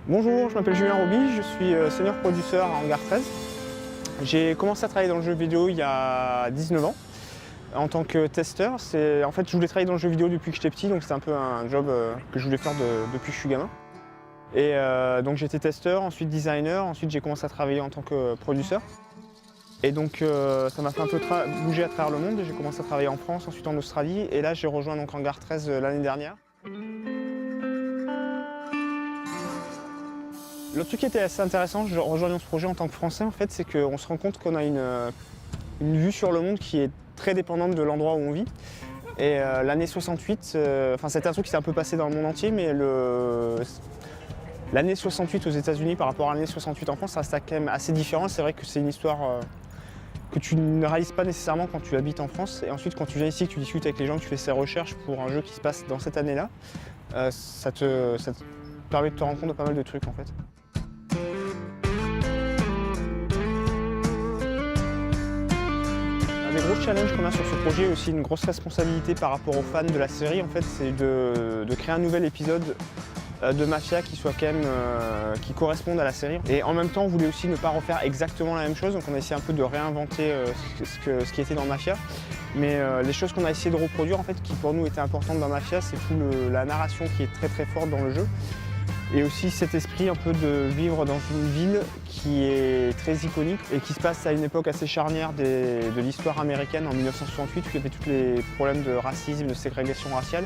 Bonjour, je m'appelle Julien Roby, je suis senior producer à Hangar 13. J'ai commencé à travailler dans le jeu vidéo il y a 19 ans en tant que testeur. En fait, je voulais travailler dans le jeu vidéo depuis que j'étais petit, donc c'est un peu un job que je voulais faire depuis que je suis gamin. Et donc j'étais testeur, ensuite designer, ensuite j'ai commencé à travailler en tant que producer. Et donc ça m'a fait un peu bouger à travers le monde. J'ai commencé à travailler en France, ensuite en Australie, et là j'ai rejoint donc Hangar 13 l'année dernière. Le truc qui était assez intéressant en rejoignant ce projet en tant que Français, en fait, c'est qu'on se rend compte qu'on a une vue sur le monde qui est très dépendante de l'endroit où on vit. Et l'année 68, c'était un truc qui s'est un peu passé dans le monde entier, mais l'année 68 aux États-Unis par rapport à l'année 68 en France, ça reste quand même assez différent. C'est vrai que c'est une histoire que tu ne réalises pas nécessairement quand tu habites en France. Et ensuite, quand tu viens ici, que tu discutes avec les gens, que tu fais ces recherches pour un jeu qui se passe dans cette année-là, ça te permet de te rendre compte de pas mal de trucs en fait. Un des gros challenges qu'on a sur ce projet, aussi une grosse responsabilité par rapport aux fans de la série, en fait, c'est de créer un nouvel épisode de Mafia qui soit quand même qui corresponde à la série. Et en même temps, on voulait aussi ne pas refaire exactement la même chose, donc on a essayé un peu de réinventer ce qui était dans Mafia. Mais les choses qu'on a essayé de reproduire, en fait, qui pour nous étaient importantes dans Mafia, c'est la narration qui est très très forte dans le jeu. Et aussi cet esprit un peu de vivre dans une ville qui est très iconique et qui se passe à une époque assez charnière de l'histoire américaine en 1968, où il y avait tous les problèmes de racisme, de ségrégation raciale.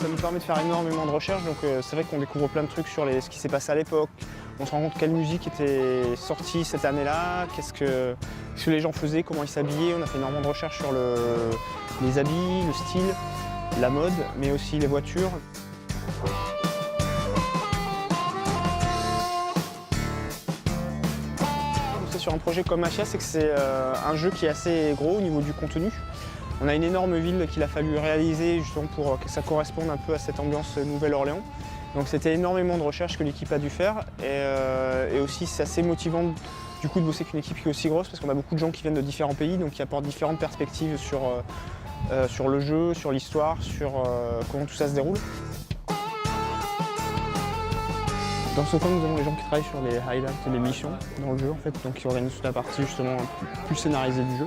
Ça nous permet de faire énormément de recherches, donc c'est vrai qu'on découvre plein de trucs sur ce qui s'est passé à l'époque. On se rend compte quelle musique était sortie cette année-là, qu'est-ce que les gens faisaient, comment ils s'habillaient. On a fait énormément de recherches sur les habits, le style, la mode, mais aussi les voitures. Sur un projet comme Mafia, c'est que c'est un jeu qui est assez gros au niveau du contenu. On a une énorme ville qu'il a fallu réaliser justement pour que ça corresponde un peu à cette ambiance Nouvelle-Orléans. Donc c'était énormément de recherches que l'équipe a dû faire et aussi c'est assez motivant du coup de bosser avec une équipe qui est aussi grosse parce qu'on a beaucoup de gens qui viennent de différents pays, donc qui apportent différentes perspectives sur le jeu, sur l'histoire, sur comment tout ça se déroule. Dans ce coin, nous avons les gens qui travaillent sur les highlights et les missions dans le jeu, en fait, donc qui organisent toute la partie justement plus scénarisée du jeu.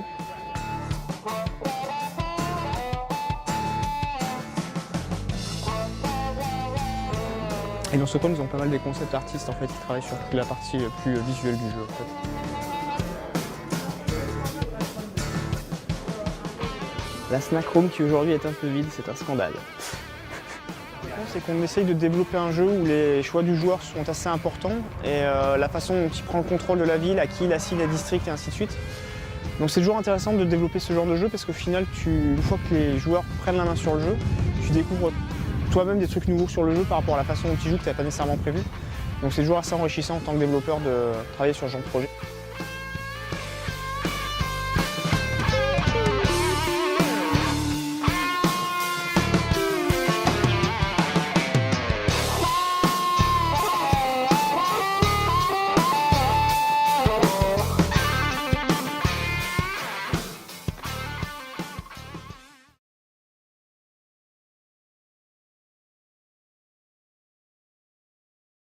Et dans ce coin, nous avons pas mal des concept artistes en fait, qui travaillent sur toute la partie plus visuelle du jeu. En fait. La snack room qui aujourd'hui est un peu vide, c'est un scandale. C'est qu'on essaye de développer un jeu où les choix du joueur sont assez importants et la façon dont il prend le contrôle de la ville, à qui il assigne les districts et ainsi de suite. Donc c'est toujours intéressant de développer ce genre de jeu parce qu'au final, une fois que les joueurs prennent la main sur le jeu, tu découvres toi-même des trucs nouveaux sur le jeu par rapport à la façon dont tu joues que tu n'avais pas nécessairement prévu. Donc c'est toujours assez enrichissant en tant que développeur de travailler sur ce genre de projet.